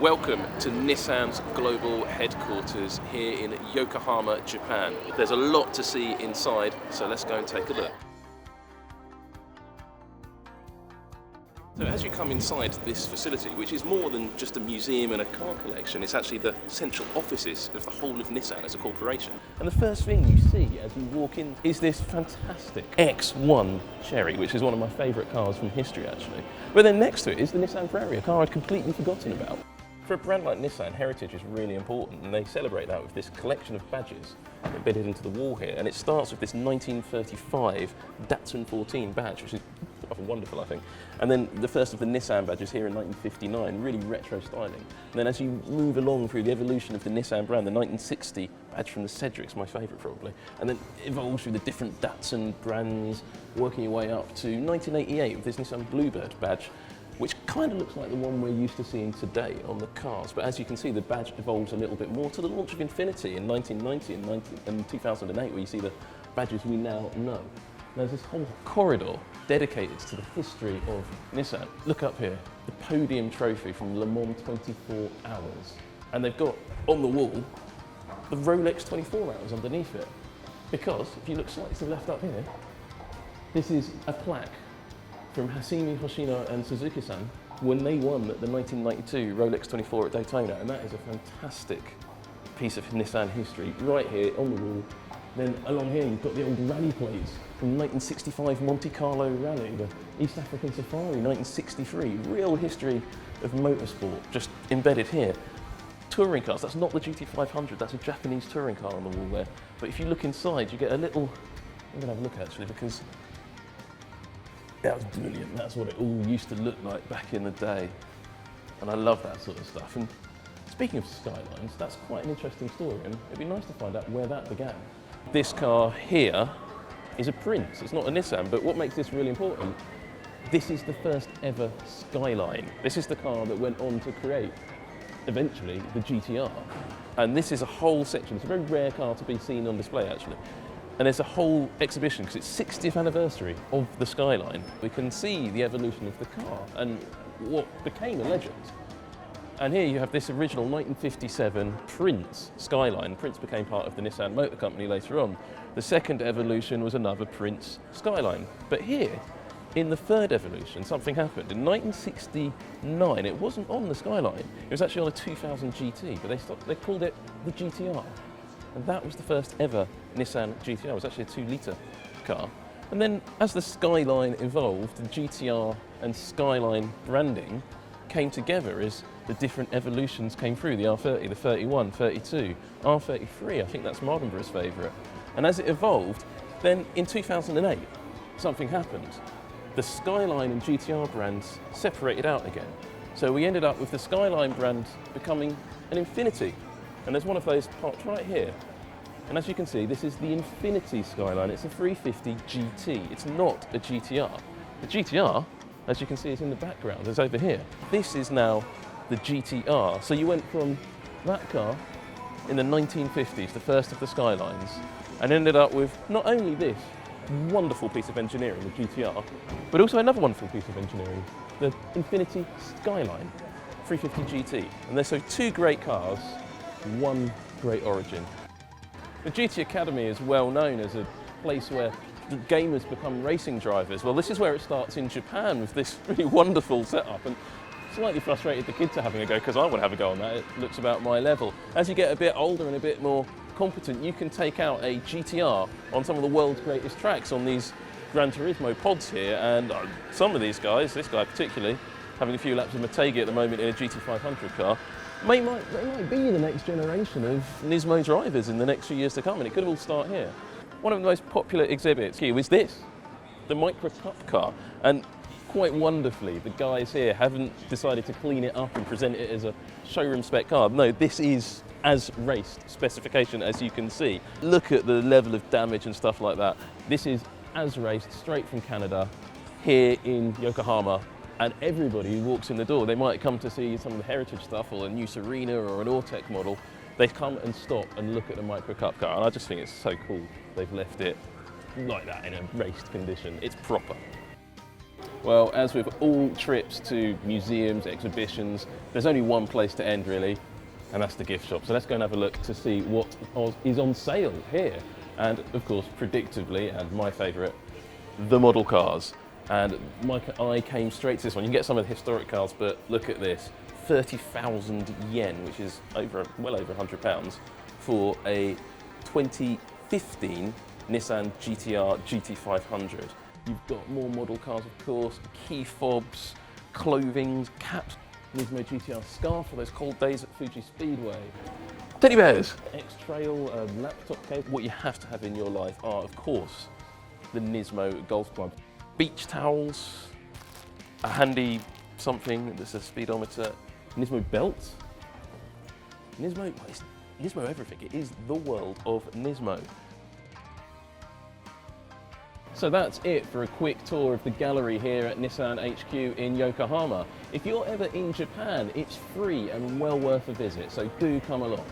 Welcome to Nissan's global headquarters here in Yokohama, Japan. There's a lot to see inside, so let's go and take a look. So as you come inside this facility, which is more than just a museum and a car collection, it's actually the central offices of the whole of Nissan as a corporation. And the first thing you see as you walk in is this fantastic X1 Cherry, which is one of my favourite cars from history actually. But then next to it is the Nissan Ferrari, a car I'd completely forgotten about. For a brand like Nissan, heritage is really important, and they celebrate that with this collection of badges embedded into the wall here. And it starts with this 1935 Datsun 14 badge, which is wonderful, I think. And then the first of the Nissan badges here in 1959, really retro styling. And then as you move along through the evolution of the Nissan brand, the 1960 badge from the Cedric's my favourite probably, and then evolves through the different Datsun brands, working your way up to 1988 with this Nissan Bluebird badge, which kind of looks like the one we're used to seeing today on the cars. But as you can see, the badge evolves a little bit more to the launch of Infiniti in 1990 and 2008, where you see the badges we now know. There's this whole corridor dedicated to the history of Nissan. Look up here, the podium trophy from Le Mans 24 Hours. And they've got on the wall the Rolex 24 Hours underneath it. Because if you look slightly to the left up here, this is a plaque from Hasimi Hoshino and Suzuki-san when they won the 1992 Rolex 24 at Daytona, and that is a fantastic piece of Nissan history right here on the wall. Then along here you've got the old rally plates from 1965 Monte Carlo Rally, the East African Safari 1963, real history of motorsport just embedded here. Touring cars, that's not the GT500, that's a Japanese touring car on the wall there. But if you look inside you get a little, I'm going to have a look actually, because that was brilliant. That's what it all used to look like back in the day. And I love that sort of stuff. And speaking of skylines, that's quite an interesting story, and it'd be nice to find out where that began. This car here is a Prince. It's not a Nissan, but what makes this really important, this is the first ever Skyline. This is the car that went on to create, eventually, the GT-R. And this is a whole section. It's a very rare car to be seen on display, actually. And there's a whole exhibition because it's 60th anniversary of the Skyline. We can see the evolution of the car and what became a legend. And here you have this original 1957 Prince Skyline. Prince became part of the Nissan Motor Company later on. The second evolution was another Prince Skyline. But here, in the third evolution, something happened. In 1969, it wasn't on the Skyline. It was actually on a 2000 GT, but they called it the GT-R. And that was the first ever Nissan GT-R. It was actually a 2-litre car. And then as the Skyline evolved, the GT-R and Skyline branding came together as the different evolutions came through, the R30, the 31, 32, R33, I think that's Mardenborough's favourite. And as it evolved, then in 2008, something happened. The Skyline and GT-R brands separated out again. So we ended up with the Skyline brand becoming an Infiniti. And there's one of those parked right here. And as you can see, this is the Infiniti Skyline. It's a 350 GT. It's not a GT-R. The GT-R, as you can see, is in the background. It's over here. This is now the GT-R. So you went from that car in the 1950s, the first of the Skylines, and ended up with not only this wonderful piece of engineering, the GT-R, but also another wonderful piece of engineering, the Infiniti Skyline 350 GT. And there's so two great cars, one great origin. The GT Academy is well known as a place where gamers become racing drivers. Well, this is where it starts in Japan with this really wonderful setup, and slightly frustrated the kids are having a go because I want to have a go on that. It looks about my level. As you get a bit older and a bit more competent, you can take out a GT-R on some of the world's greatest tracks on these Gran Turismo pods here, and some of these guys, this guy particularly, having a few laps of Motegi at the moment in a GT500 car, they might be the next generation of NISMO drivers in the next few years to come, and it could all start here. One of the most popular exhibits here is this, the Micro Cup car, and quite wonderfully, the guys here haven't decided to clean it up and present it as a showroom spec car. No, this is as raced specification as you can see. Look at the level of damage and stuff like that. This is as raced, straight from Canada, here in Yokohama. And everybody who walks in the door, they might come to see some of the heritage stuff or a new Serena or an Autech model. They come and stop and look at the Micro Cup car, and I just think it's so cool they've left it like that in a raced condition. It's proper. Well, as with all trips to museums, exhibitions, there's only one place to end really, and that's the gift shop. So let's go and have a look to see what is on sale here. And of course, predictably, and my favourite, the model cars. And my eye came straight to this one. You can get some of the historic cars, but look at this. 30,000 yen, which is well over £100, for a 2015 Nissan GT-R GT500. You've got more model cars, of course, key fobs, clothing, caps, NISMO GT-R scarf for those cold days at Fuji Speedway. Teddy bears! X-Trail, laptop case. What you have to have in your life are, of course, the NISMO golf club. Beach towels, a handy something that's a speedometer, NISMO belt. NISMO, it's NISMO everything. It is the world of NISMO. So that's it for a quick tour of the gallery here at Nissan HQ in Yokohama. If you're ever in Japan, it's free and well worth a visit, so do come along.